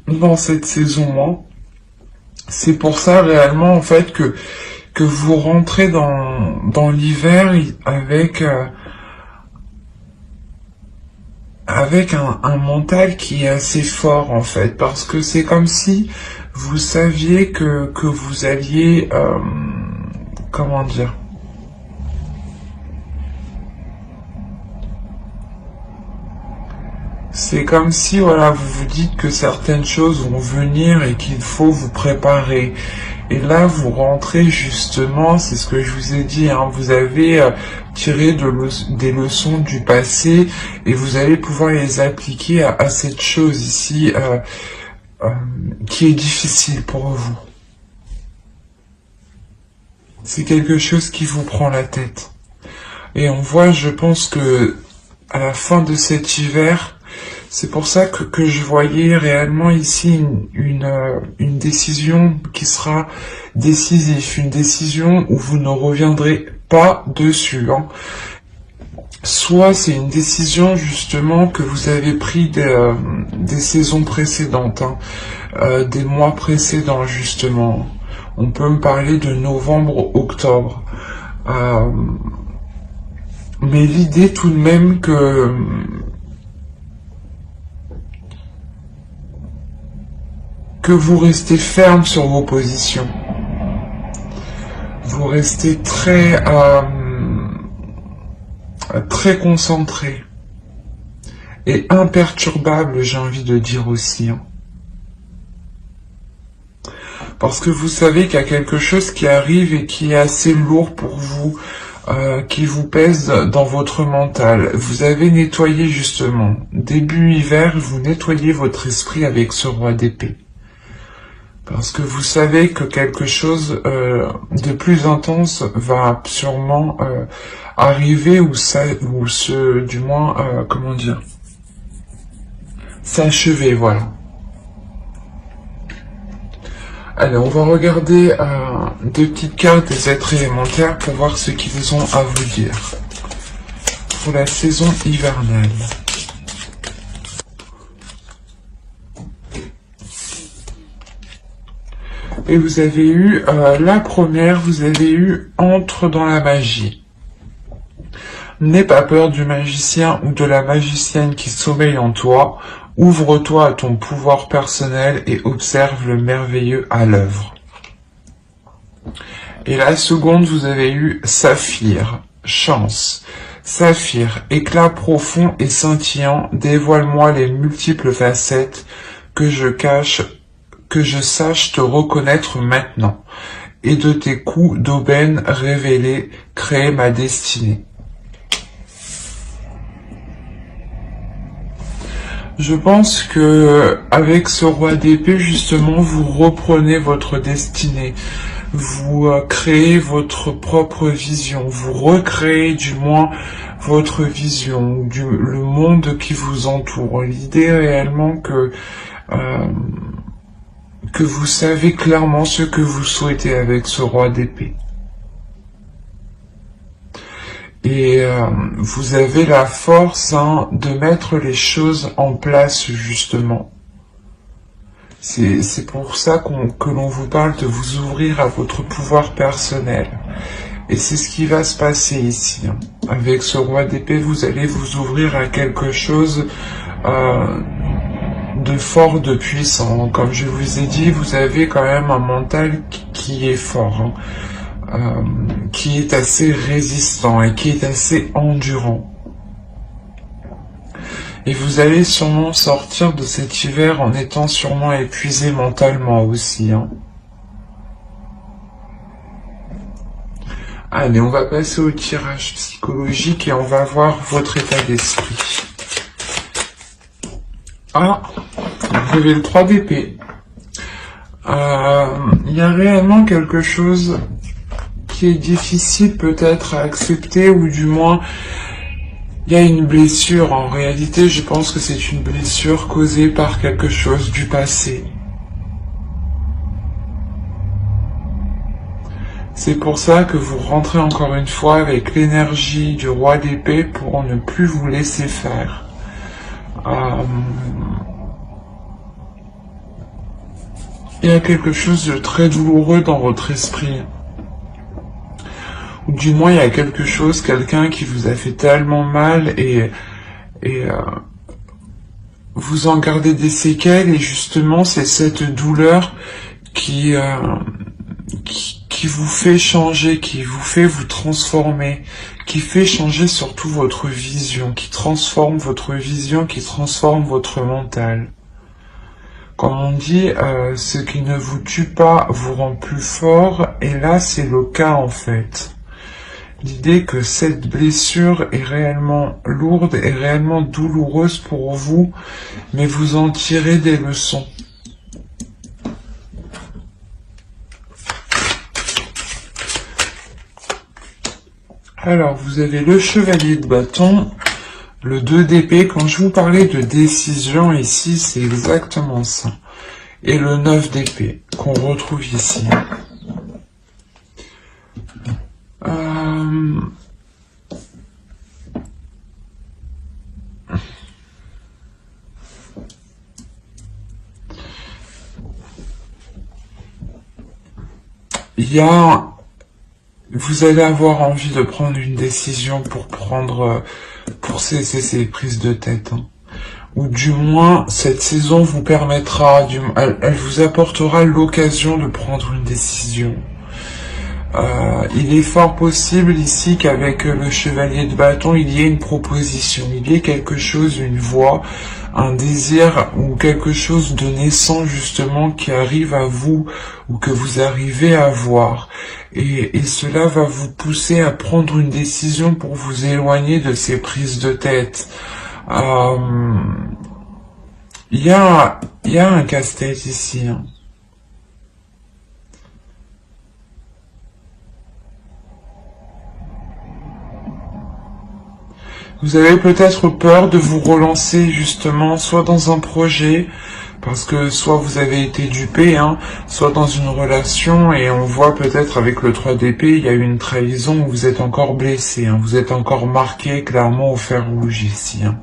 dans cette saison-là. C'est pour ça réellement en fait que vous rentrez dans l'hiver avec avec un mental qui est assez fort en fait, parce que c'est comme si vous saviez que vous alliez, comment dire, c'est comme si voilà, vous vous dites que certaines choses vont venir et qu'il faut vous préparer. Et là, vous rentrez justement, c'est ce que je vous ai dit, hein, vous avez tiré des leçons du passé et vous allez pouvoir les appliquer à cette chose ici euh, qui est difficile pour vous. C'est quelque chose qui vous prend la tête. Et on voit, je pense que à la fin de cet hiver, c'est pour ça que je voyais réellement ici une décision qui sera décisive, une décision où vous ne reviendrez pas dessus, hein. Soit c'est une décision justement que vous avez pris des saisons précédentes, hein, des mois précédents justement. On peut me parler de novembre, octobre. Euh, mais l'idée tout de même que vous restez ferme sur vos positions. Vous restez très concentré et imperturbable, j'ai envie de dire aussi, hein. Parce que vous savez qu'il y a quelque chose qui arrive et qui est assez lourd pour vous, qui vous pèse dans votre mental. Vous avez nettoyé justement, début hiver, vous nettoyez votre esprit avec ce roi d'épée. Parce que vous savez que quelque chose de plus intense va sûrement arriver du moins, comment dire, s'achever, voilà. Allez, on va regarder deux petites cartes des êtres élémentaires pour voir ce qu'ils ont à vous dire pour la saison hivernale. Et vous avez eu, la première, vous avez eu entre dans la magie. N'aie pas peur du magicien ou de la magicienne qui sommeille en toi. Ouvre-toi à ton pouvoir personnel et observe le merveilleux à l'œuvre. Et la seconde, vous avez eu Saphir, chance. Saphir, éclat profond et scintillant, dévoile-moi les multiples facettes que je sache te reconnaître maintenant, et de tes coups d'aubaine révélés, créer ma destinée. Je pense que avec ce roi d'épée, justement, vous reprenez votre destinée. Vous créez votre propre vision. Vous recréez du moins votre vision, le monde qui vous entoure. L'idée réellement que vous savez clairement ce que vous souhaitez avec ce roi d'épée. Et vous avez la force, hein, de mettre les choses en place, justement. C'est pour ça que l'on vous parle de vous ouvrir à votre pouvoir personnel. Et c'est ce qui va se passer ici, hein. Avec ce roi d'épée, vous allez vous ouvrir à quelque chose de fort, de puissant. Comme je vous ai dit, vous avez quand même un mental qui est fort, hein. Qui est assez résistant et qui est assez endurant. Et vous allez sûrement sortir de cet hiver en étant sûrement épuisé mentalement aussi, hein. Allez, on va passer au tirage psychologique et on va voir votre état d'esprit. Ah, vous avez le 3 d'épée. Il y a réellement quelque chose qui est difficile peut-être à accepter, ou du moins il y a une blessure. En réalité, je pense que c'est une blessure causée par quelque chose du passé. C'est pour ça que vous rentrez encore une fois avec l'énergie du roi d'épée pour ne plus vous laisser faire. il y a quelque chose de très douloureux dans votre esprit. Ou du moins, il y a quelque chose, quelqu'un qui vous a fait tellement mal et vous en gardez des séquelles et justement, c'est cette douleur qui vous fait changer, qui vous fait vous transformer, qui fait changer surtout votre vision, qui transforme votre vision, qui transforme votre mental. Comme on dit, ce qui ne vous tue pas vous rend plus fort, et là c'est le cas en fait. L'idée que cette blessure est réellement lourde et réellement douloureuse pour vous, mais vous en tirez des leçons. Alors, vous avez le chevalier de bâton, le 2 d'épée. Quand je vous parlais de décision ici, c'est exactement ça. Et le 9 d'épée, qu'on retrouve ici. Vous allez avoir envie de prendre une décision pour ces prises de tête. Hein. Ou du moins, cette saison vous permettra, elle vous apportera l'occasion de prendre une décision. Il est fort possible ici qu'avec le chevalier de bâton, il y ait une proposition, il y ait quelque chose, une voix, un désir ou quelque chose de naissant justement qui arrive à vous ou que vous arrivez à voir. Et cela va vous pousser à prendre une décision pour vous éloigner de ces prises de tête. Il y a un casse-tête ici. Hein. Vous avez peut-être peur de vous relancer justement, soit dans un projet, parce que soit vous avez été dupé, hein, soit dans une relation, et on voit peut-être avec le 3 d'épée, il y a eu une trahison où vous êtes encore blessé, hein, vous êtes encore marqué clairement au fer rouge ici. Hein.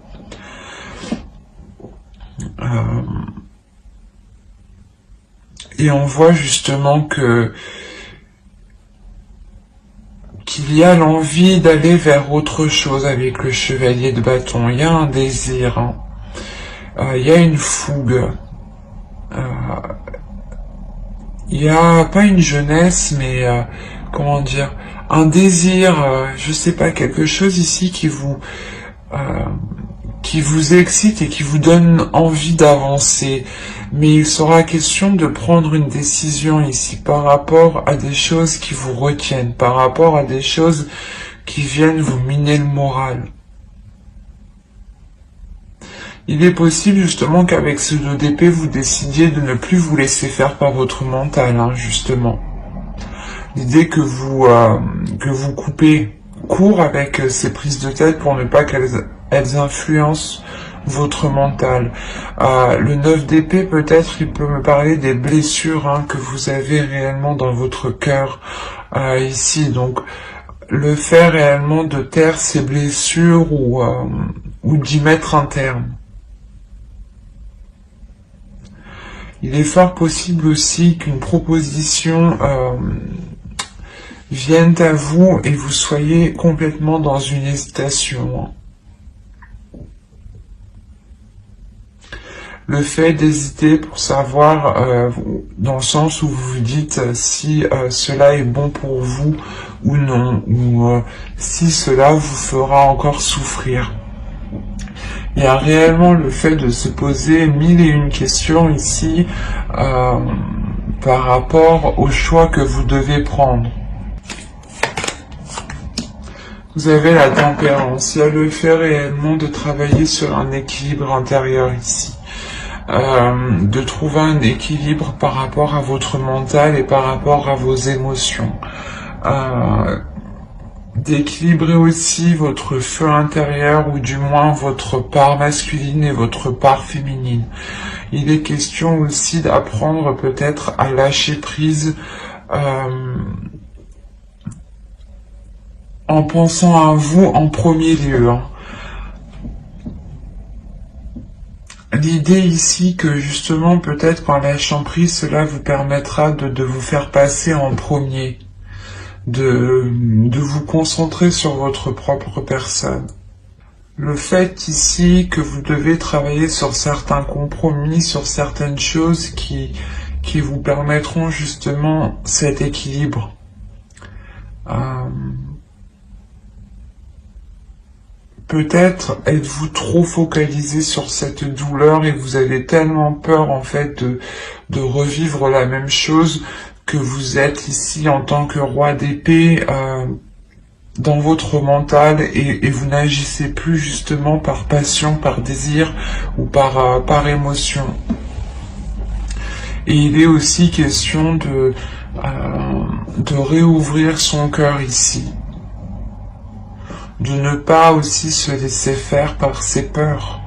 Et on voit justement qu'il y a l'envie d'aller vers autre chose avec le chevalier de bâton. Il y a un désir, hein. Il y a une fougue. Il y a pas une jeunesse, mais comment dire, un désir, je sais pas, quelque chose ici qui vous excite et qui vous donne envie d'avancer. Mais il sera question de prendre une décision ici par rapport à des choses qui vous retiennent, par rapport à des choses qui viennent vous miner le moral. Il est possible justement qu'avec ce 2 d'épée, vous décidiez de ne plus vous laisser faire par votre mental, hein, justement. L'idée que vous coupez court avec ces prises de tête pour ne pas qu'elles influencent votre mental. Le 9 d'épée, peut-être, il peut me parler des blessures, hein, que vous avez réellement dans votre cœur ici. Donc, le fait réellement de taire ces blessures ou d'y mettre un terme. Il est fort possible aussi qu'une proposition vienne à vous et vous soyez complètement dans une hésitation. Le fait d'hésiter pour savoir, dans le sens où vous vous dites si cela est bon pour vous ou non, ou si cela vous fera encore souffrir. Il y a réellement le fait de se poser 1001 questions ici par rapport au choix que vous devez prendre. Vous avez la tempérance. Il y a le fait réellement de travailler sur un équilibre intérieur ici. De trouver un équilibre par rapport à votre mental et par rapport à vos émotions. D'équilibrer aussi votre feu intérieur ou du moins votre part masculine et votre part féminine. Il est question aussi d'apprendre peut-être à lâcher prise en pensant à vous en premier lieu. Hein. l'idée ici que justement peut-être par lâchant prise, cela vous permettra de vous faire passer en premier, de vous concentrer sur votre propre personne. Le fait ici que vous devez travailler sur certains compromis, sur certaines choses qui vous permettront justement cet équilibre. Peut-être êtes-vous trop focalisé sur cette douleur et vous avez tellement peur en fait de revivre la même chose que vous êtes ici en tant que roi d'épée dans votre mental et vous n'agissez plus justement par passion, par désir ou par émotion. Et il est aussi question de réouvrir son cœur ici. De ne pas aussi se laisser faire par ses peurs.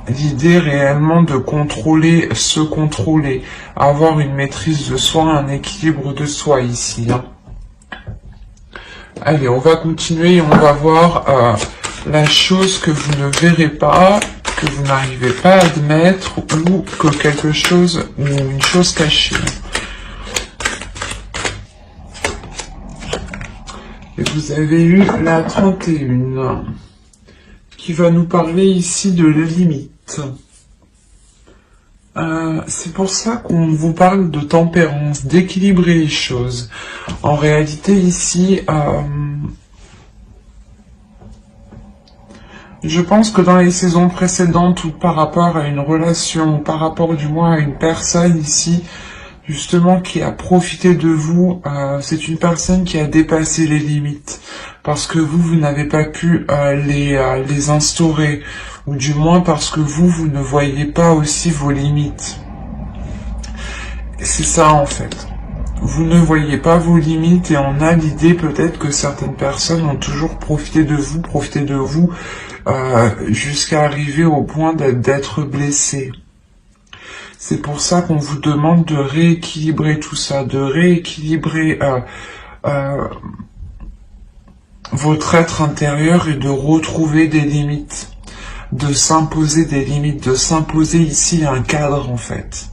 L'idée réellement de contrôler, se contrôler, avoir une maîtrise de soi, un équilibre de soi ici. Allez, on va continuer et on va voir la chose que vous ne verrez pas, que vous n'arrivez pas à admettre, ou que quelque chose, ou une chose cachée. Et vous avez eu la 31, qui va nous parler ici de la limite. C'est pour ça qu'on vous parle de tempérance, d'équilibrer les choses. En réalité, ici, je pense que dans les saisons précédentes, ou par rapport à une relation, ou par rapport du moins à une personne ici, justement, qui a profité de vous, c'est une personne qui a dépassé les limites, parce que vous n'avez pas pu les instaurer, ou du moins parce que vous ne voyez pas aussi vos limites. C'est ça en fait. Vous ne voyez pas vos limites et on a l'idée peut-être que certaines personnes ont toujours profité de vous, jusqu'à arriver au point d'être blessées. C'est pour ça qu'on vous demande de rééquilibrer tout ça, de rééquilibrer votre être intérieur et de retrouver des limites, de s'imposer des limites, de s'imposer ici un cadre en fait.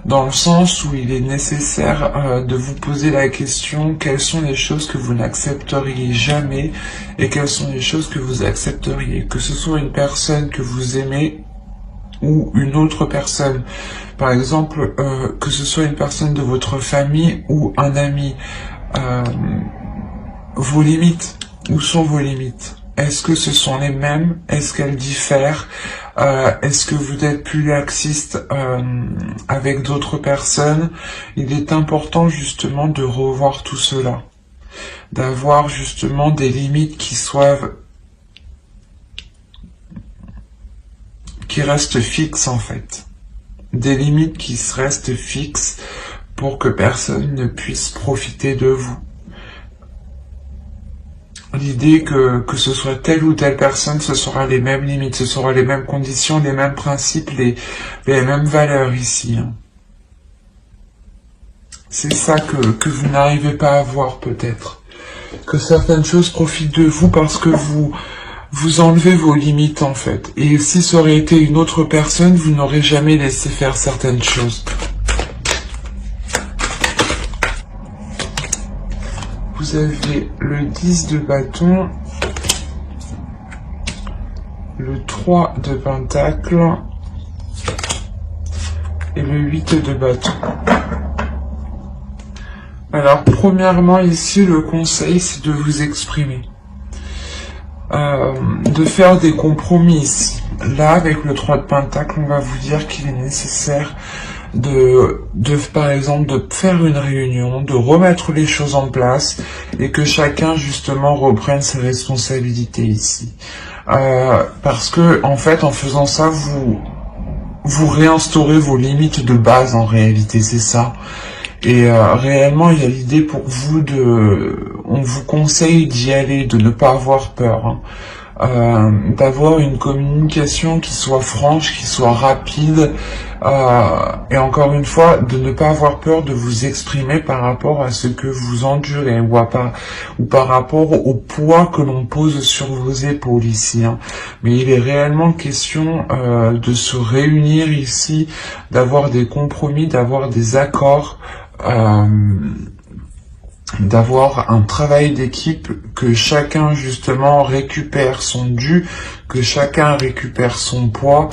Dans le sens où il est nécessaire de vous poser la question quelles sont les choses que vous n'accepteriez jamais et quelles sont les choses que vous accepteriez, que ce soit une personne que vous aimez ou une autre personne. Par exemple, que ce soit une personne de votre famille ou un ami. Vos limites, où sont vos limites? Est-ce que ce sont les mêmes? Est-ce qu'elles diffèrent? Est-ce que vous êtes plus laxiste avec d'autres personnes? Il est important justement de revoir tout cela. D'avoir justement des limites qui restent fixes en fait. Des limites qui restent fixes pour que personne ne puisse profiter de vous. L'idée que ce soit telle ou telle personne, ce sera les mêmes limites, ce sera les mêmes conditions, les mêmes principes, les mêmes valeurs ici. C'est ça que vous n'arrivez pas à voir peut-être. Que certaines choses profitent de vous parce que vous enlevez vos limites en fait. Et si ça aurait été une autre personne, vous n'aurez jamais laissé faire certaines choses. Vous avez le 10 de bâton, le 3 de pentacle et le 8 de bâton. Alors, premièrement, ici, le conseil, c'est de vous exprimer. De faire des compromis ici. Là, avec le 3 de pentacle, on va vous dire qu'il est nécessaire par exemple, de faire une réunion, de remettre les choses en place et que chacun, justement, reprenne ses responsabilités ici. Parce que, en fait, en faisant ça, vous réinstaurez vos limites de base, en réalité, c'est ça. Et réellement, il y a l'idée pour vous on vous conseille d'y aller, de ne pas avoir peur. d'avoir une communication qui soit franche, qui soit rapide, et encore une fois, de ne pas avoir peur de vous exprimer par rapport à ce que vous endurez ou par rapport au poids que l'on pose sur vos épaules ici. Hein. Mais il est réellement question de se réunir ici, d'avoir des compromis, d'avoir des accords, d'avoir un travail d'équipe, que chacun justement récupère son dû, que chacun récupère son poids,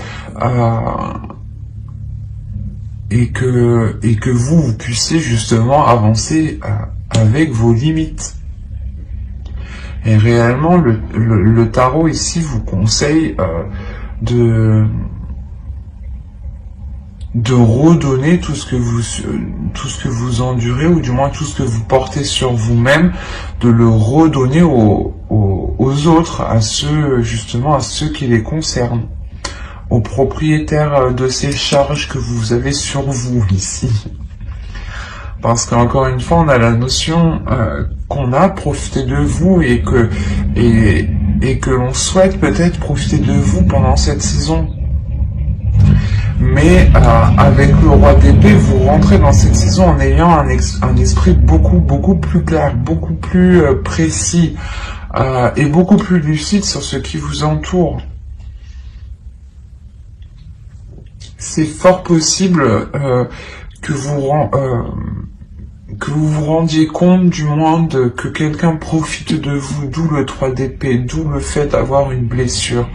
et que vous puissiez justement avancer avec vos limites. Et réellement, le tarot ici vous conseille de redonner tout ce que vous endurez, ou du moins tout ce que vous portez sur vous-même, de le redonner aux autres, à ceux qui les concernent, aux propriétaires de ces charges que vous avez sur vous ici. Parce qu'encore une fois, on a la notion qu'on a profité de vous et que l'on souhaite peut-être profiter de vous pendant cette saison. Mais avec le roi d'épée, vous rentrez dans cette saison en ayant un esprit beaucoup plus clair, beaucoup plus précis et beaucoup plus lucide sur ce qui vous entoure. C'est fort possible que vous vous rendiez compte du moins que quelqu'un profite de vous, d'où le 3 d'épée, d'où le fait d'avoir une blessure.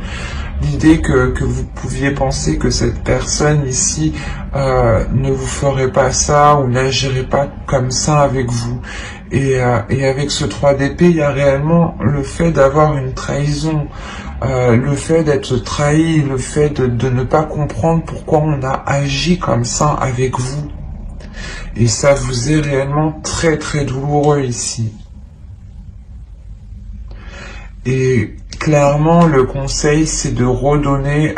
L'idée que vous pouviez penser que cette personne ici ne vous ferait pas ça ou n'agirait pas comme ça avec vous. Et avec ce 3 d'épée, il y a réellement le fait d'avoir une trahison, le fait d'être trahi, le fait de ne pas comprendre pourquoi on a agi comme ça avec vous. Et ça vous est réellement très douloureux ici. Et clairement, le conseil, c'est de redonner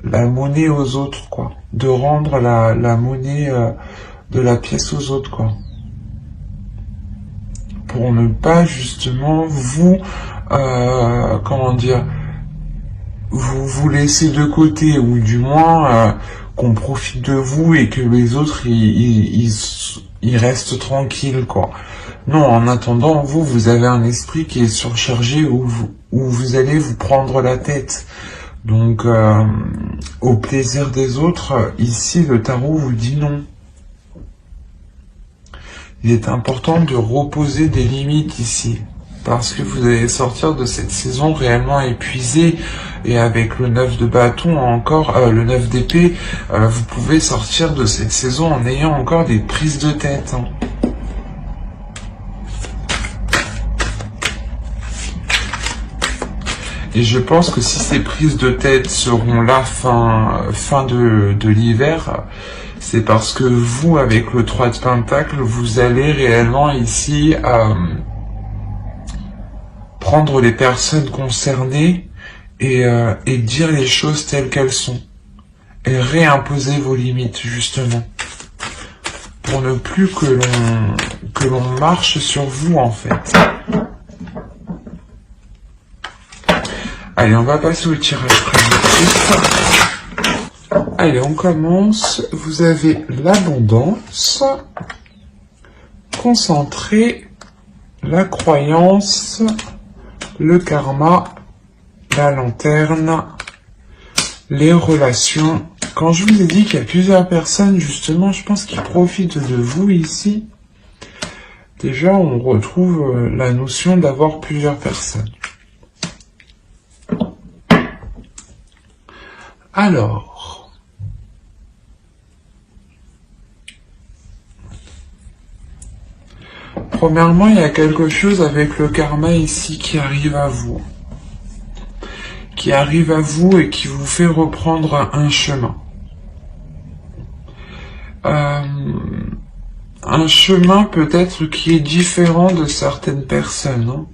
la monnaie aux autres, quoi. De rendre la monnaie de la pièce aux autres, quoi. Pour ne pas, justement, vous vous laisser de côté, ou du moins qu'on profite de vous et que les autres, ils restent tranquilles, quoi. Non, en attendant, vous avez un esprit qui est surchargé où vous allez vous prendre la tête. Donc, au plaisir des autres, ici, le tarot vous dit non. Il est important de reposer des limites ici, parce que vous allez sortir de cette saison réellement épuisé, et avec le 9 de bâton encore, le 9 d'épée, vous pouvez sortir de cette saison en ayant encore des prises de tête. Hein. Et je pense que si ces prises de tête seront là fin de l'hiver, c'est parce que vous, avec le 3 de Pentacle, vous allez réellement ici prendre les personnes concernées et dire les choses telles qu'elles sont. Et réimposer vos limites, justement. Pour ne plus que l'on marche sur vous, en fait. Allez, on va passer au tirage prédictif. Allez, on commence. Vous avez l'abondance, concentré, la croyance, le karma, la lanterne, les relations. Quand je vous ai dit qu'il y a plusieurs personnes, justement, je pense qu'ils profitent de vous ici. Déjà, on retrouve la notion d'avoir plusieurs personnes. Alors, premièrement, il y a quelque chose avec le karma ici qui arrive à vous. Qui arrive à vous et qui vous fait reprendre un chemin. Un chemin peut-être qui est différent de certaines personnes. Hein.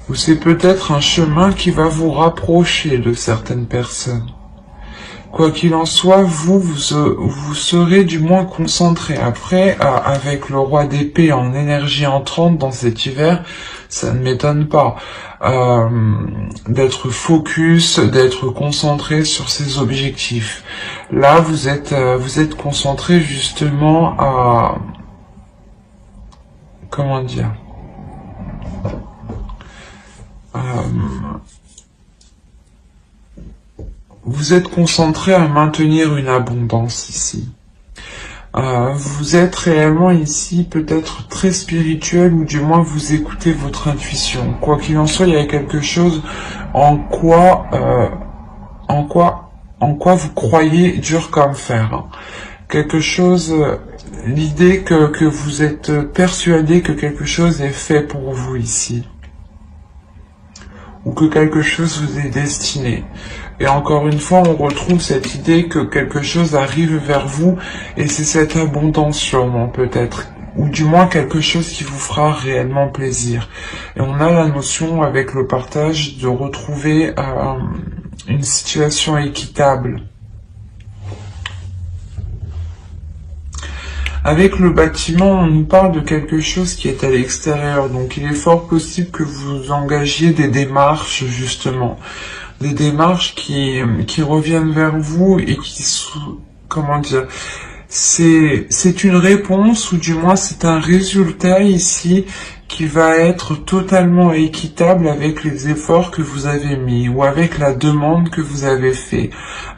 Ou c'est peut-être un chemin qui va vous rapprocher de certaines personnes. Quoi qu'il en soit, vous serez du moins concentré. Après, avec le roi d'épée en énergie entrante dans cet hiver, ça ne m'étonne pas d'être focus, d'être concentré sur ses objectifs. Là, vous êtes concentré justement à, comment dire, vous êtes concentré à maintenir une abondance ici. Vous êtes réellement ici peut-être très spirituel, ou du moins vous écoutez votre intuition. Quoi qu'il en soit, il y a quelque chose en quoi vous croyez dur comme fer. Hein. Quelque chose, l'idée que vous êtes persuadé que quelque chose est fait pour vous ici. Ou que quelque chose vous est destiné. Et encore une fois, on retrouve cette idée que quelque chose arrive vers vous, et c'est cette abondance sûrement peut-être, ou du moins quelque chose qui vous fera réellement plaisir. Et on a la notion avec le partage de retrouver une situation équitable. Avec le bâtiment, on nous parle de quelque chose qui est à l'extérieur, donc il est fort possible que vous engagiez des démarches, justement. Des démarches qui reviennent vers vous et qui sont, comment dire, c'est une réponse, ou du moins c'est un résultat ici qui va être totalement équitable avec les efforts que vous avez mis ou avec la demande que vous avez fait.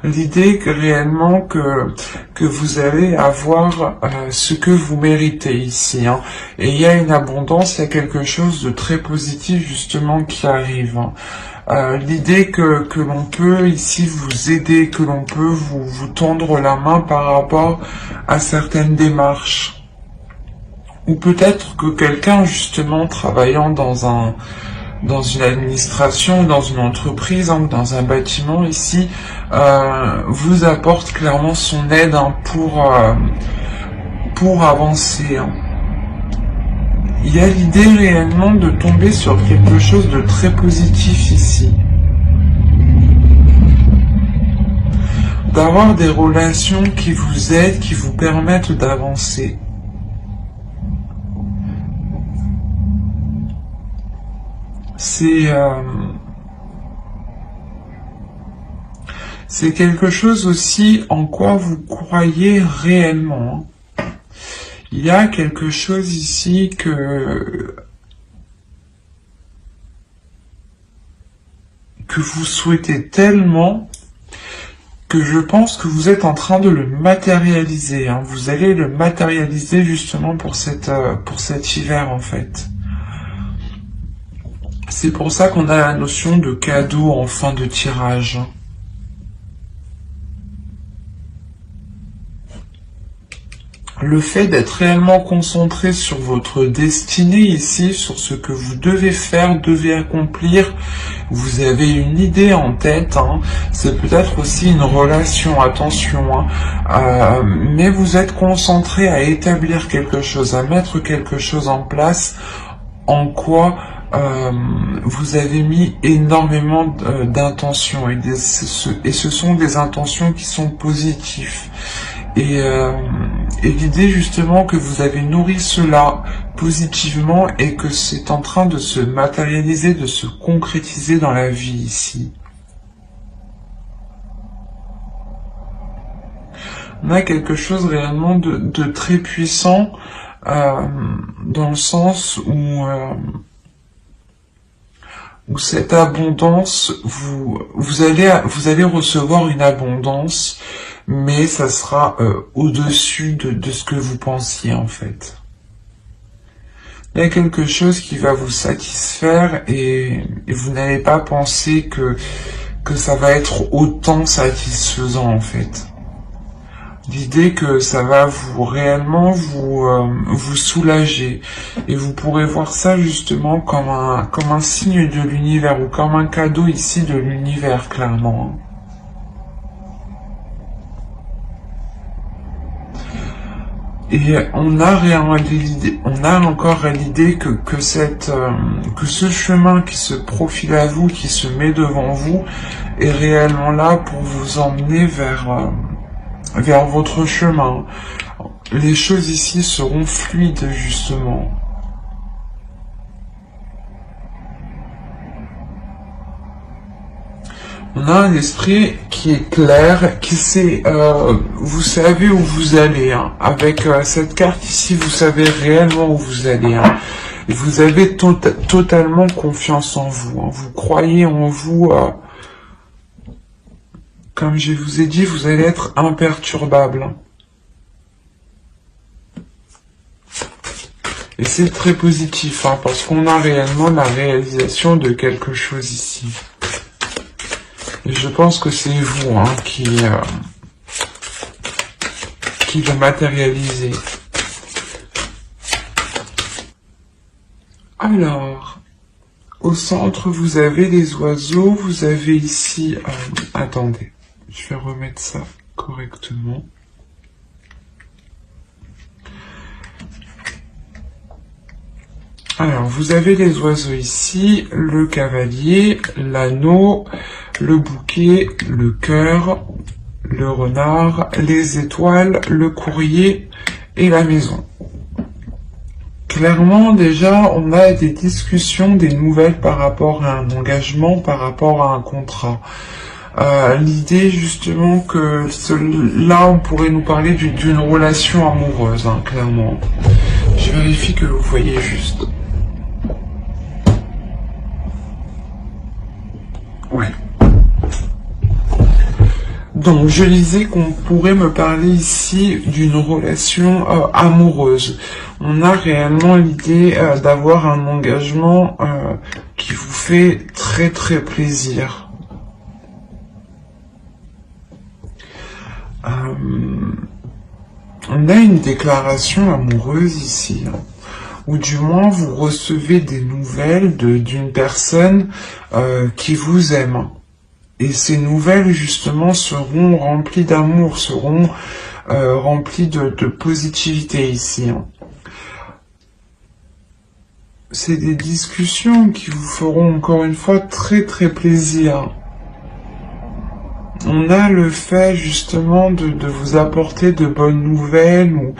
L'idée que réellement que vous allez avoir ce que vous méritez ici. Hein. Et il y a une abondance, il y a quelque chose de très positif justement qui arrive. Hein. L'idée que l'on peut ici vous aider, que l'on peut vous tendre la main par rapport à certaines démarches. Ou peut-être que quelqu'un justement travaillant dans une administration, dans une entreprise, hein, dans un bâtiment ici, vous apporte clairement son aide hein, pour avancer. Hein. Il y a l'idée réellement de tomber sur quelque chose de très positif ici. D'avoir des relations qui vous aident, qui vous permettent d'avancer. C'est quelque chose aussi en quoi vous croyez réellement. Il y a quelque chose ici que vous souhaitez tellement que je pense que vous êtes en train de le matérialiser. Hein. Vous allez le matérialiser justement pour cet hiver en fait. C'est pour ça qu'on a la notion de cadeau en fin de tirage. Le fait d'être réellement concentré sur votre destinée ici, sur ce que vous devez faire, devez accomplir, vous avez une idée en tête, hein. C'est peut-être aussi une relation, attention, hein. Mais vous êtes concentré à établir quelque chose, à mettre quelque chose en place, en quoi vous avez mis énormément d'intentions, et ce sont des intentions qui sont positives. Et l'idée justement que vous avez nourri cela positivement et que c'est en train de se matérialiser, de se concrétiser dans la vie ici. On a quelque chose réellement de très puissant dans le sens où cette abondance, vous allez recevoir une abondance, mais ça sera au-dessus de ce que vous pensiez en fait. Il y a quelque chose qui va vous satisfaire et vous n'allez pas penser que ça va être autant satisfaisant en fait. L'idée que ça va réellement vous soulager, et vous pourrez voir ça justement comme un signe de l'univers, ou comme un cadeau ici de l'univers clairement. Et on a encore l'idée que ce chemin qui se profile à vous, qui se met devant vous, est réellement là pour vous emmener vers votre chemin. Les choses ici seront fluides, justement. On a un esprit qui est clair, qui sait, vous savez où vous allez. Hein. Avec cette carte ici, vous savez réellement où vous allez. Hein. Et vous avez totalement confiance en vous. Hein. Vous croyez en vous. Comme je vous ai dit, vous allez être imperturbable. Hein. Et c'est très positif, hein, parce qu'on a réellement la réalisation de quelque chose ici. Et je pense que c'est vous hein, qui le matérialisez. Alors, au centre, vous avez les oiseaux, vous avez ici... attendez, je vais remettre ça correctement. Alors, vous avez les oiseaux ici, le cavalier, l'anneau, le bouquet, le cœur, le renard, les étoiles, le courrier et la maison. Clairement, déjà, on a des discussions, des nouvelles par rapport à un engagement, par rapport à un contrat. L'idée, justement, que là, on pourrait nous parler d'une relation amoureuse, hein, clairement. Je vérifie que vous voyez juste. Ouais. Donc, je disais qu'on pourrait me parler ici d'une relation amoureuse. On a réellement l'idée d'avoir un engagement qui vous fait très très plaisir. On a une déclaration amoureuse ici, hein, ou du moins vous recevez des nouvelles d'une personne qui vous aime. Et ces nouvelles, justement, seront remplies d'amour, seront remplies de positivité ici. Hein. C'est des discussions qui vous feront, encore une fois, très très plaisir. On a le fait, justement, de vous apporter de bonnes nouvelles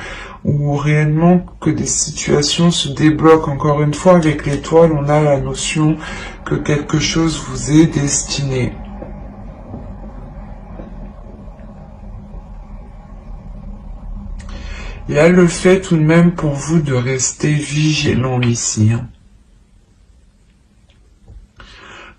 ou réellement que des situations se débloquent. Encore une fois, avec l'étoile, on a la notion que quelque chose vous est destiné. Il y a le fait tout de même pour vous de rester vigilant ici. Hein.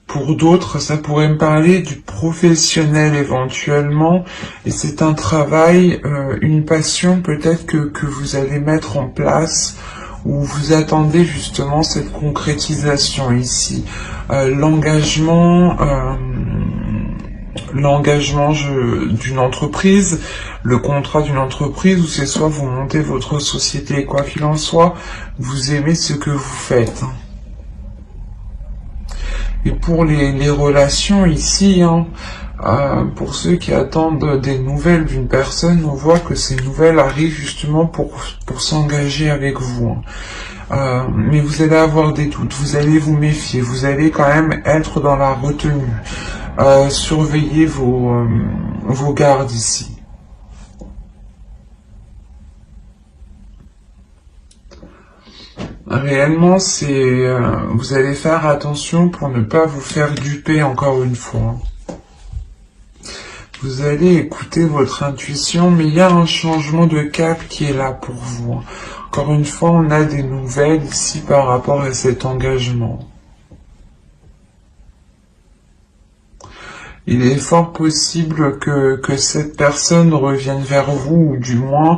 Pour d'autres, ça pourrait me parler du professionnel éventuellement, et c'est un travail, une passion peut-être que vous allez mettre en place, où vous attendez justement cette concrétisation ici. L'engagement d'une entreprise, le contrat d'une entreprise, où c'est soit vous montez votre société, quoi qu'il en soit, vous aimez ce que vous faites. Et pour les relations ici, hein, pour ceux qui attendent des nouvelles d'une personne, on voit que ces nouvelles arrivent justement pour s'engager avec vous. Hein. Mais vous allez avoir des doutes, vous allez vous méfier, vous allez quand même être dans la retenue. Surveillez vos gardes ici. Réellement, vous allez faire attention pour ne pas vous faire duper encore une fois. Vous allez écouter votre intuition, mais il y a un changement de cap qui est là pour vous. Encore une fois, on a des nouvelles ici par rapport à cet engagement. Il est fort possible que cette personne revienne vers vous, ou du moins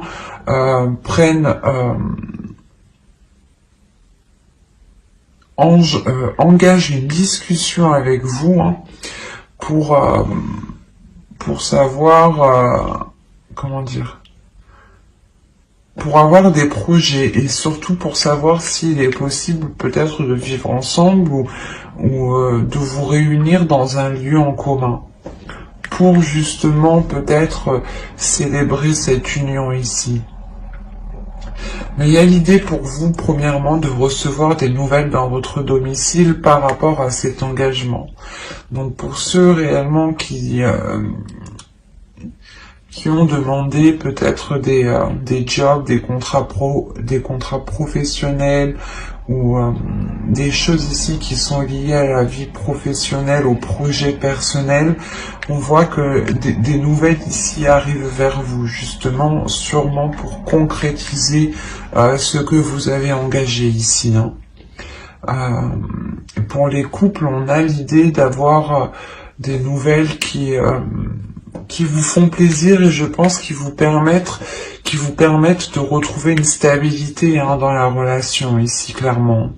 engage une discussion avec vous hein, pour savoir, comment dire, pour avoir des projets et surtout pour savoir s'il est possible peut-être de vivre ensemble ou de vous réunir dans un lieu en commun pour justement peut-être célébrer cette union ici. Mais il y a l'idée pour vous, premièrement, de recevoir des nouvelles dans votre domicile par rapport à cet engagement. Donc pour ceux réellement qui ont demandé peut-être des jobs, des contrats professionnels ou des choses ici qui sont liées à la vie professionnelle, au projet personnel, on voit que des nouvelles ici arrivent vers vous, justement, sûrement pour concrétiser ce que vous avez engagé ici, hein. Pour les couples, on a l'idée d'avoir des nouvelles qui vous font plaisir et je pense qui vous permettent de retrouver une stabilité, hein, dans la relation ici, clairement.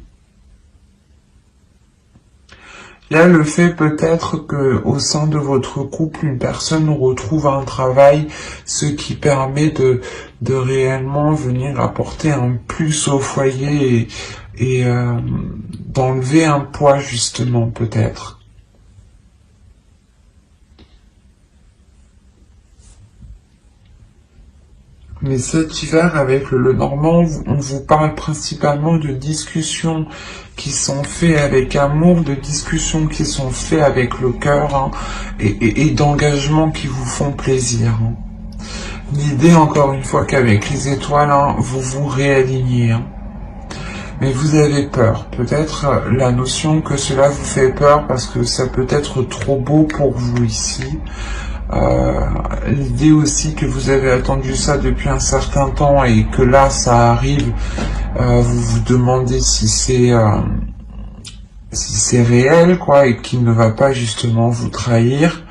Il y a le fait peut-être que au sein de votre couple, une personne retrouve un travail, ce qui permet de réellement venir apporter un plus au foyer et d'enlever un poids, justement, peut-être. Mais cet hiver, avec le Normand, on vous parle principalement de discussions qui sont faites avec amour, de discussions qui sont faites avec le cœur, hein, et d'engagements qui vous font plaisir, hein. L'idée, encore une fois, qu'avec les étoiles, hein, vous vous réalignez, hein. Mais vous avez peur. Peut-être la notion que cela vous fait peur parce que ça peut être trop beau pour vous ici. L'idée aussi que vous avez attendu ça depuis un certain temps et que là ça arrive, vous vous demandez si c'est réel, quoi, et qu'il ne va pas justement vous trahir,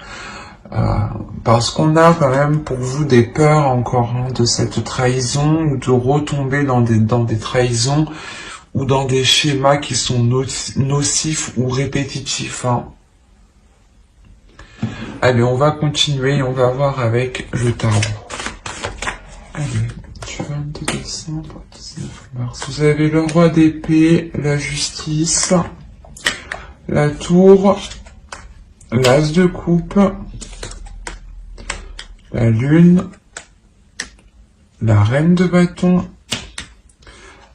parce qu'on a quand même pour vous des peurs encore, hein, de cette trahison ou de retomber dans des trahisons ou dans des schémas qui sont nocifs ou répétitifs, hein. Allez, on va continuer, on va voir avec le tarot. Allez, du 22 décembre, 19 mars. Vous avez le roi d'épée, la justice, la tour, l'as de coupe, la lune, la reine de bâton,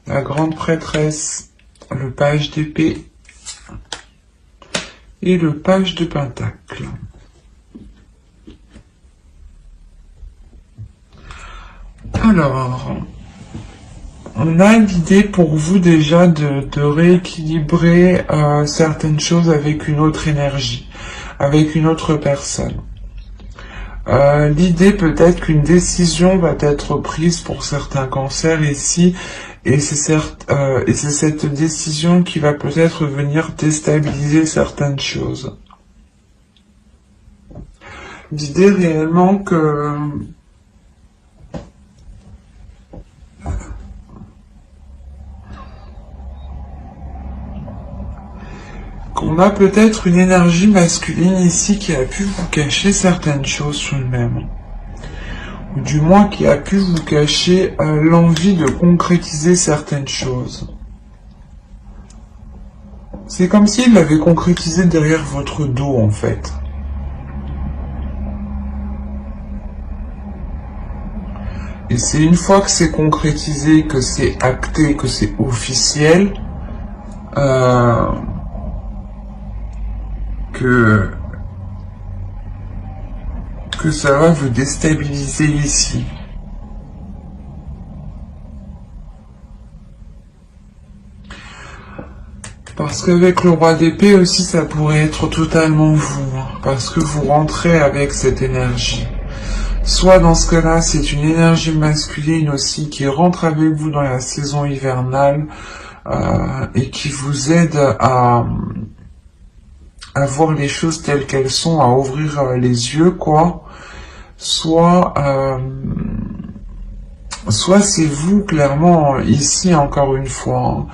la grande prêtresse, le page d'épée et le page de pentacle. Alors, on a l'idée pour vous déjà de rééquilibrer certaines choses avec une autre énergie, avec une autre personne. L'idée peut-être qu'une décision va être prise pour certains cancers ici, et c'est cette décision qui va peut-être venir déstabiliser certaines choses. L'idée réellement qu'on a peut-être une énergie masculine ici qui a pu vous cacher certaines choses sur elle-même. Ou du moins qui a pu vous cacher l'envie de concrétiser certaines choses. C'est comme s'il l'avait concrétisé derrière votre dos, en fait. Et c'est une fois que c'est concrétisé, que c'est acté, que c'est officiel, que ça va vous déstabiliser ici. Parce qu'avec le roi d'épée aussi, ça pourrait être totalement vous, hein, parce que vous rentrez avec cette énergie. Soit dans ce cas-là, c'est une énergie masculine aussi qui rentre avec vous dans la saison hivernale et qui vous aide à voir les choses telles qu'elles sont, à ouvrir les yeux, quoi. Soit c'est vous, clairement, ici, encore une fois, hein.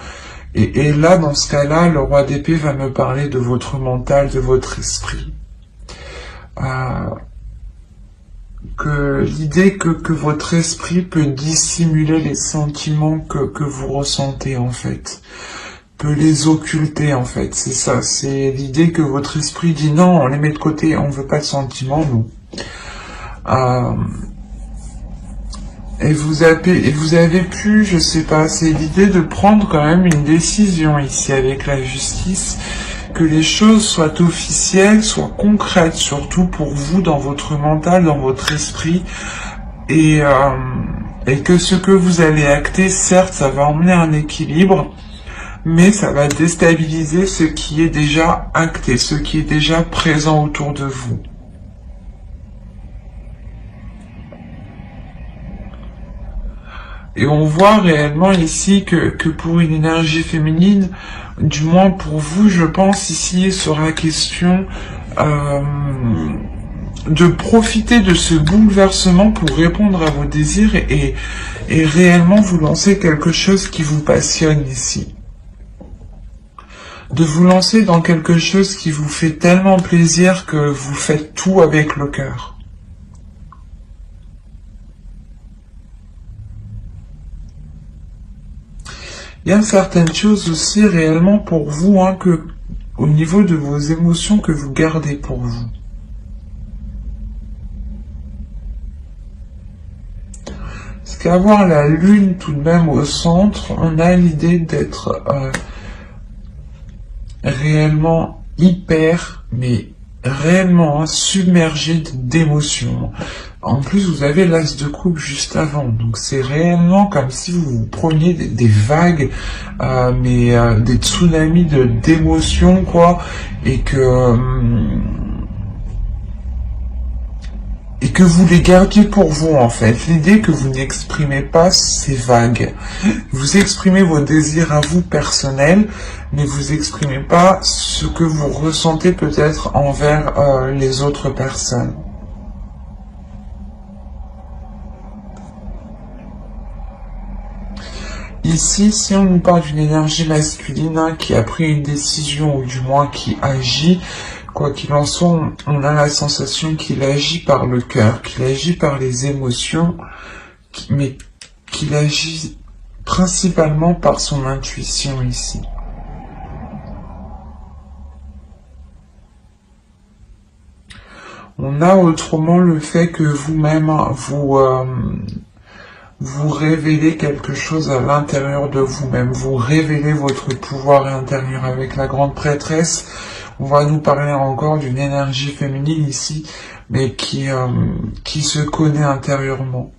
Et là, dans ce cas-là, le roi d'épée va me parler de votre mental, de votre esprit. Que l'idée que votre esprit peut dissimuler les sentiments que vous ressentez, en fait. Peut les occulter, en fait. C'est ça. C'est l'idée que votre esprit dit non, on les met de côté, on veut pas de sentiments, nous. et vous avez pu, je sais pas, c'est l'idée de prendre quand même une décision ici avec la justice, que les choses soient officielles, soient concrètes, surtout pour vous dans votre mental, dans votre esprit, et que ce que vous allez acter, certes, ça va emmener un équilibre, mais ça va déstabiliser ce qui est déjà acté, ce qui est déjà présent autour de vous. Et on voit réellement ici que pour une énergie féminine, du moins pour vous, je pense ici, il sera question de profiter de ce bouleversement pour répondre à vos désirs et réellement vous lancer quelque chose qui vous passionne ici. De vous lancer dans quelque chose qui vous fait tellement plaisir que vous faites tout avec le cœur. Il y a certaines choses aussi réellement pour vous, hein, que au niveau de vos émotions que vous gardez pour vous. Parce qu'avoir la lune tout de même au centre, on a l'idée d'être réellement hyper, mais réellement submergé d'émotions. En plus, vous avez l'as de coupe juste avant, donc c'est réellement comme si vous preniez des vagues, des tsunamis d'émotions, quoi, et que vous les gardiez pour vous, en fait. L'idée que vous n'exprimez pas ces vagues. Vous exprimez vos désirs à vous personnels, mais vous exprimez pas ce que vous ressentez peut-être envers les autres personnes. Ici, si on nous parle d'une énergie masculine, hein, qui a pris une décision, ou du moins qui agit, quoi qu'il en soit, on a la sensation qu'il agit par le cœur, qu'il agit par les émotions, mais qu'il agit principalement par son intuition ici. On a autrement le fait que vous-même, vous révélez quelque chose à l'intérieur de vous-même, vous révélez votre pouvoir intérieur avec la grande prêtresse. On va nous parler encore d'une énergie féminine ici, mais qui se connaît intérieurement.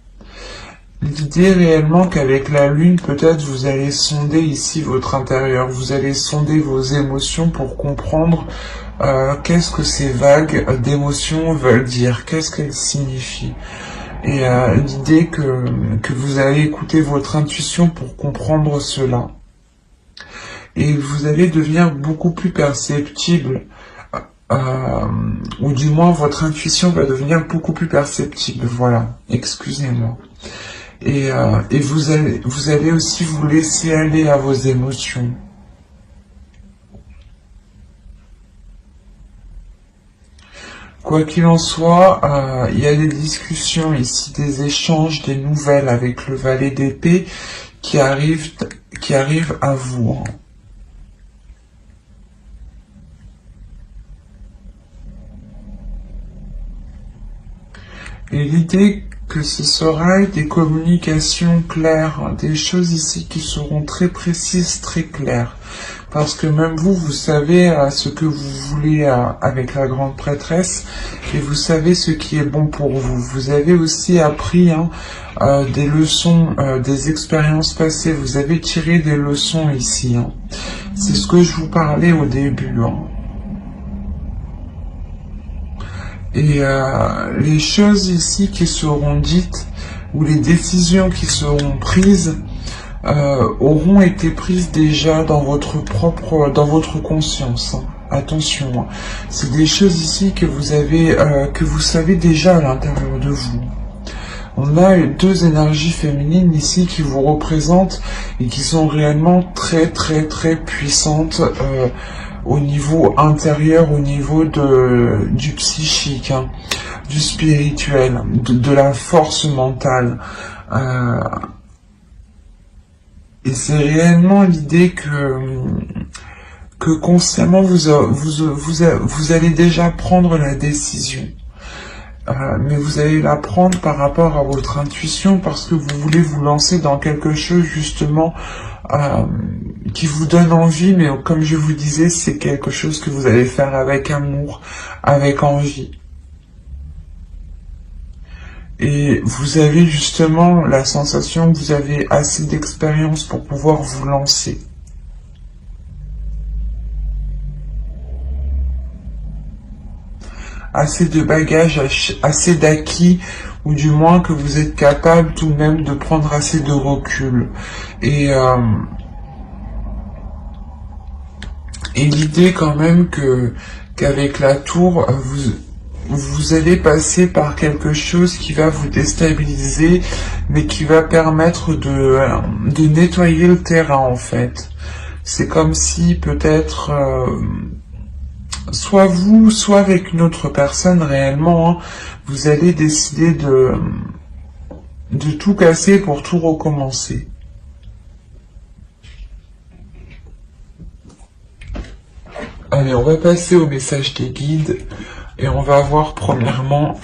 L'idée réellement qu'avec la lune, peut-être vous allez sonder ici votre intérieur, vous allez sonder vos émotions pour comprendre qu'est-ce que ces vagues d'émotions veulent dire, qu'est-ce qu'elles signifient. Et l'idée que vous allez écouter votre intuition pour comprendre cela. Et vous allez devenir beaucoup plus perceptible, ou du moins votre intuition va devenir beaucoup plus perceptible, voilà, excusez-moi. Et vous allez aussi vous laisser aller à vos émotions. Quoi qu'il en soit, il y a des discussions ici, des échanges, des nouvelles avec le valet d'épée qui arrivent à vous. Et l'idée que ce sera des communications claires, des choses ici qui seront très précises, très claires. Parce que même vous, vous savez ce que vous voulez avec la grande prêtresse, et vous savez ce qui est bon pour vous. Vous avez aussi appris des leçons, des expériences passées, vous avez tiré des leçons ici. C'est ce que je vous parlais au début. Et les choses ici qui seront dites, ou les décisions qui seront prises, auront été prises déjà dans votre conscience. Attention, c'est des choses ici que vous savez déjà à l'intérieur de vous. On a deux énergies féminines ici qui vous représentent et qui sont réellement très très très puissantes au niveau intérieur, au niveau du psychique, du spirituel, de la force mentale. Et c'est réellement l'idée que consciemment vous allez déjà prendre la décision. mais vous allez la prendre par rapport à votre intuition parce que vous voulez vous lancer dans quelque chose justement qui vous donne envie, mais comme je vous disais, c'est quelque chose que vous allez faire avec amour, avec envie. Et vous avez justement la sensation que vous avez assez d'expérience pour pouvoir vous lancer. Assez de bagages, assez d'acquis, ou du moins que vous êtes capable tout de même de prendre assez de recul. Et l'idée quand même qu'avec la tour, vous allez passer par quelque chose qui va vous déstabiliser, mais qui va permettre de nettoyer le terrain en fait. C'est comme si peut-être, soit vous, soit avec une autre personne réellement, hein, vous allez décider de tout casser pour tout recommencer. Allez, on va passer au message des guides. Et on va voir premièrement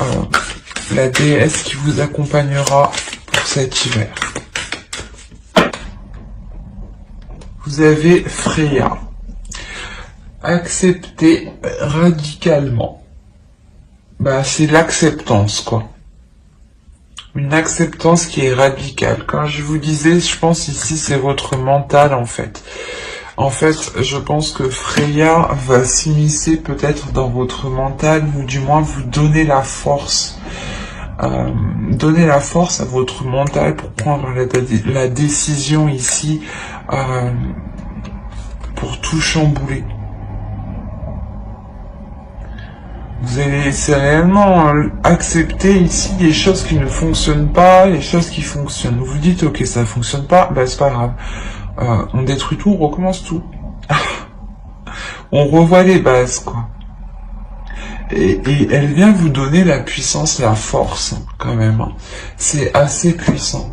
la déesse qui vous accompagnera pour cet hiver. Vous avez Freya. Accepter radicalement. Bah, c'est l'acceptance, quoi. Une acceptance qui est radicale. Quand je vous disais, je pense ici, c'est votre mental, en fait. En fait, je pense que Freya va s'immiscer peut-être dans votre mental, ou du moins vous donner la force. Donner la force à votre mental pour prendre la décision ici, pour tout chambouler. Vous allez réellement accepter ici les choses qui ne fonctionnent pas, les choses qui fonctionnent. Vous vous dites, ok, ça fonctionne pas, bah c'est pas grave. On détruit tout, on recommence tout. On revoit les bases, quoi. Et elle vient vous donner la puissance, la force, quand même. C'est assez puissant.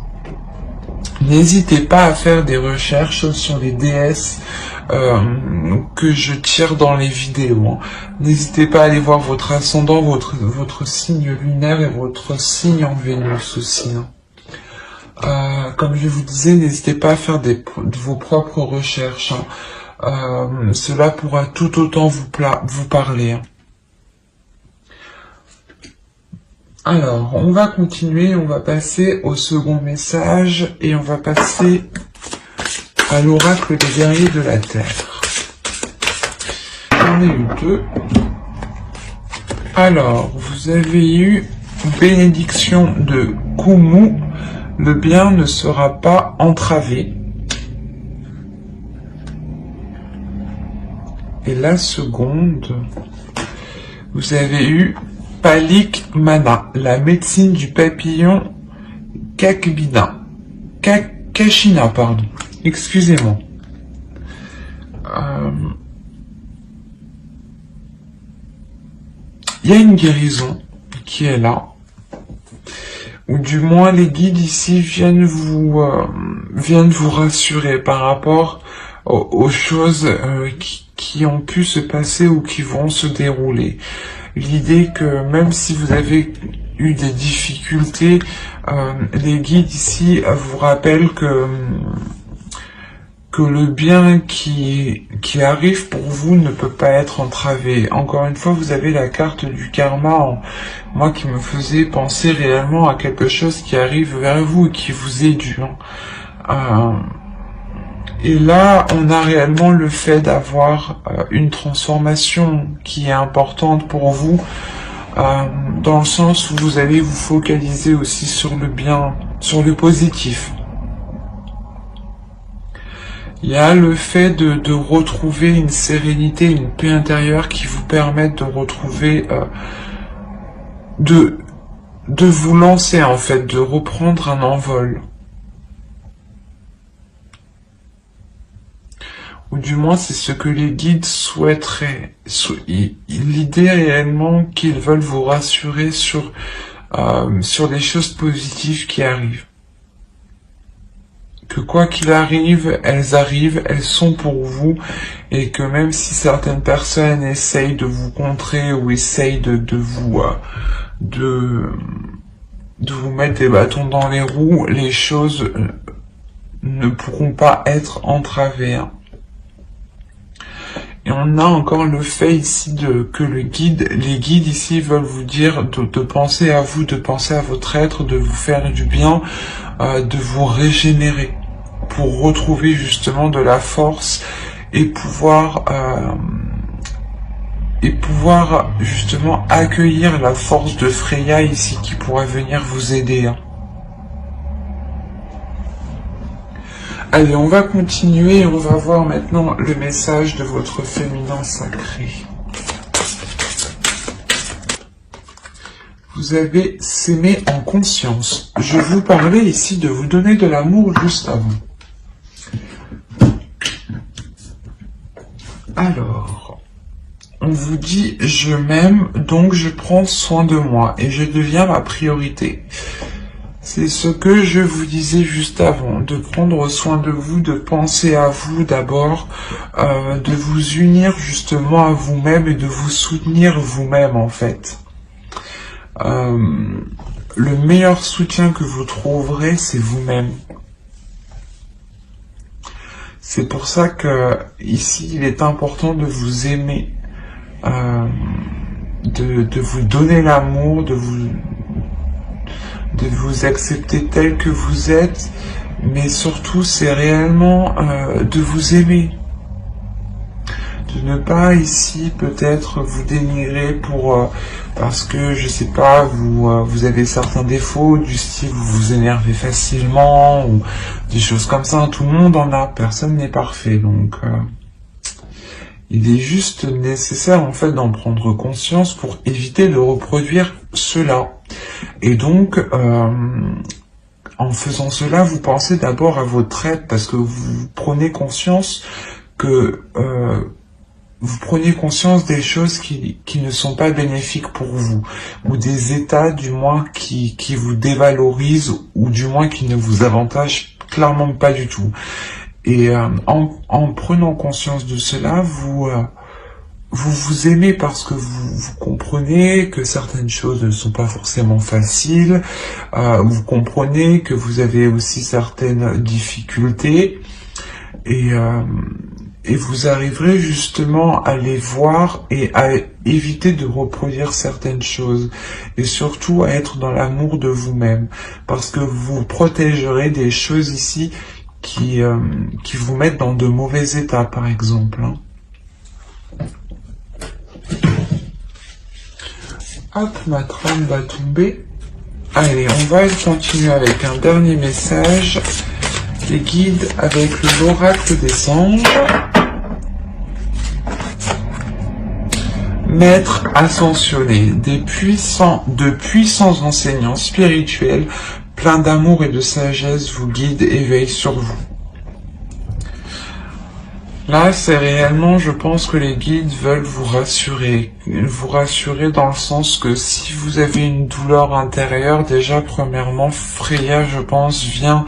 N'hésitez pas à faire des recherches sur les déesses que je tire dans les vidéos. N'hésitez pas à aller voir votre ascendant, votre signe lunaire et votre signe en Vénus aussi. Comme je vous disais, n'hésitez pas à faire de vos propres recherches. Cela pourra tout autant vous parler. Alors, on va continuer, on va passer au second message et on va passer à l'oracle des guerriers de la Terre. J'en ai eu deux. Alors, vous avez eu bénédiction de Kumu. Le bien ne sera pas entravé. Et la seconde, vous avez eu Palik Mana, la médecine du papillon Kashina, pardon. Excusez-moi. Il y a une guérison qui est là. Ou du moins les guides ici viennent vous rassurer par rapport aux choses qui ont pu se passer ou qui vont se dérouler. L'idée que même si vous avez eu des difficultés, les guides ici vous rappellent que le bien qui arrive pour vous ne peut pas être entravé. Encore une fois, vous avez la carte du karma, moi qui me faisait penser réellement à quelque chose qui arrive vers vous et qui vous est dû. Et là, on a réellement le fait d'avoir une transformation qui est importante pour vous, dans le sens où vous allez vous focaliser aussi sur le bien, sur le positif. Il y a le fait de retrouver une sérénité, une paix intérieure qui vous permettent de retrouver, de vous lancer en fait, de reprendre un envol. Ou du moins c'est ce que les guides souhaiteraient. L'idée réellement qu'ils veulent vous rassurer sur les choses positives qui arrivent. Que quoi qu'il arrive, elles sont pour vous, et que même si certaines personnes essayent de vous contrer ou essayent de de vous mettre des bâtons dans les roues, les choses ne pourront pas être entravées. Hein. Et on a encore le fait ici que les guides ici veulent vous dire de penser à vous, de penser à votre être, de vous faire du bien, de vous régénérer pour retrouver justement de la force et pouvoir justement accueillir la force de Freya ici qui pourrait venir vous aider. Hein. Allez, on va continuer, on va voir maintenant le message de votre féminin sacré. Vous avez s'aimer en conscience. Je vous parlais ici de vous donner de l'amour juste avant. Alors, on vous dit « Je m'aime, donc je prends soin de moi et je deviens ma priorité ». C'est ce que je vous disais juste avant, de prendre soin de vous, de penser à vous d'abord, de vous unir justement à vous-même et de vous soutenir vous-même en fait. Le meilleur soutien que vous trouverez, c'est vous-même. C'est pour ça que ici, il est important de vous aimer, de vous donner l'amour, de vous accepter tel que vous êtes, mais surtout c'est réellement de vous aimer. De ne pas ici peut-être vous dénigrer parce que je sais pas, vous avez certains défauts du style vous vous énervez facilement ou des choses comme ça. Tout le monde en a, personne n'est parfait, donc il est juste nécessaire en fait d'en prendre conscience pour éviter de reproduire cela. Et donc, en faisant cela, vous pensez d'abord à votre être parce que vous prenez conscience que des choses qui ne sont pas bénéfiques pour vous, ou des états du moins qui vous dévalorisent, ou du moins qui ne vous avantagent clairement pas du tout. Et en prenant conscience de cela, vous aimez parce que vous comprenez que certaines choses ne sont pas forcément faciles, vous comprenez que vous avez aussi certaines difficultés, et vous arriverez justement à les voir et à éviter de reproduire certaines choses, et surtout à être dans l'amour de vous-même, parce que vous protégerez des choses ici qui vous mettent dans de mauvais états, par exemple. Hein. Hop, ma trame va tomber. Allez, on va continuer avec un dernier message. Les guides avec l'oracle des anges. Maître ascensionné, de puissants enseignants spirituels, pleins d'amour et de sagesse, vous guident et veillent sur vous. Là, c'est réellement, je pense que les guides veulent vous rassurer dans le sens que si vous avez une douleur intérieure, déjà, premièrement, Freya, je pense, vient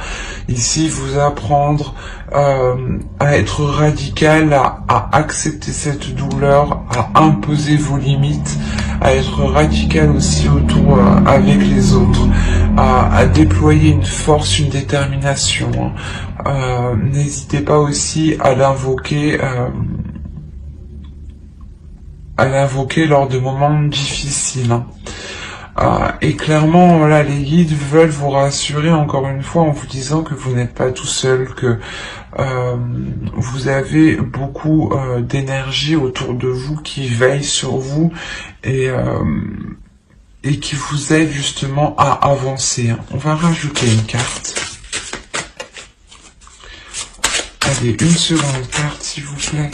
ici vous apprendre à être radical, à accepter cette douleur, à imposer vos limites, à être radical aussi autour avec les autres, à déployer une force, une détermination. N'hésitez pas aussi à l'invoquer lors de moments difficiles. Et clairement, voilà, les guides veulent vous rassurer encore une fois en vous disant que vous n'êtes pas tout seul, que vous avez beaucoup d'énergie autour de vous qui veille sur vous et qui vous aide justement à avancer. On va rajouter une carte. Allez, une seconde carte, s'il vous plaît.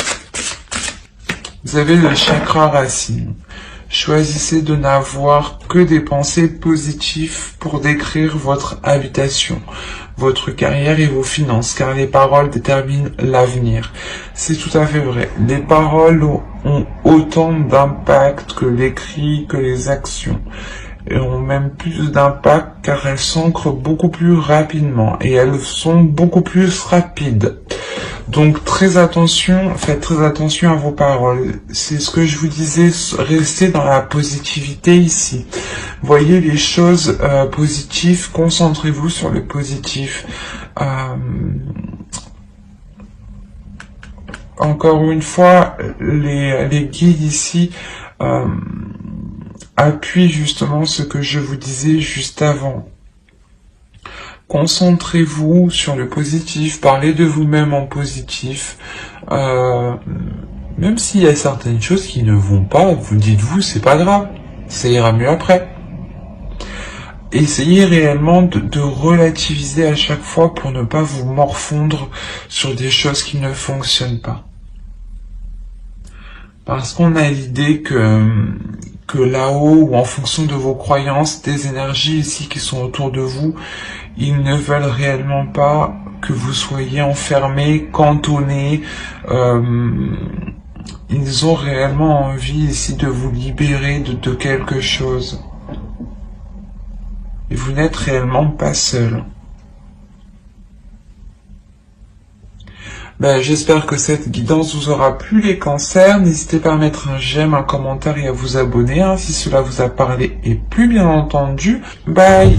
Vous avez le chakra racine. Choisissez de n'avoir que des pensées positives pour décrire votre habitation, votre carrière et vos finances, car les paroles déterminent l'avenir. C'est tout à fait vrai. Les paroles ont autant d'impact que l'écrit, que les actions. Et ont même plus d'impact car elles s'ancrent beaucoup plus rapidement et elles sont beaucoup plus rapides. Donc très attention, faites très attention à vos paroles. C'est ce que je vous disais, restez dans la positivité ici. Voyez les choses positives, concentrez-vous sur le positif. Encore une fois, les guides ici appuient justement ce que je vous disais juste avant. Concentrez-vous sur le positif, parlez de vous-même en positif. Même s'il y a certaines choses qui ne vont pas, vous dites-vous, c'est pas grave, ça ira mieux après. Essayez réellement de relativiser à chaque fois pour ne pas vous morfondre sur des choses qui ne fonctionnent pas. Parce qu'on a l'idée que là-haut, ou en fonction de vos croyances, des énergies ici qui sont autour de vous, ils ne veulent réellement pas que vous soyez enfermé, cantonné. Ils ont réellement envie ici de vous libérer de quelque chose. Et vous n'êtes réellement pas seul. J'espère que cette guidance vous aura plu les cancers. N'hésitez pas à mettre un j'aime, un commentaire et à vous abonner si cela vous a parlé et plu bien entendu. Bye!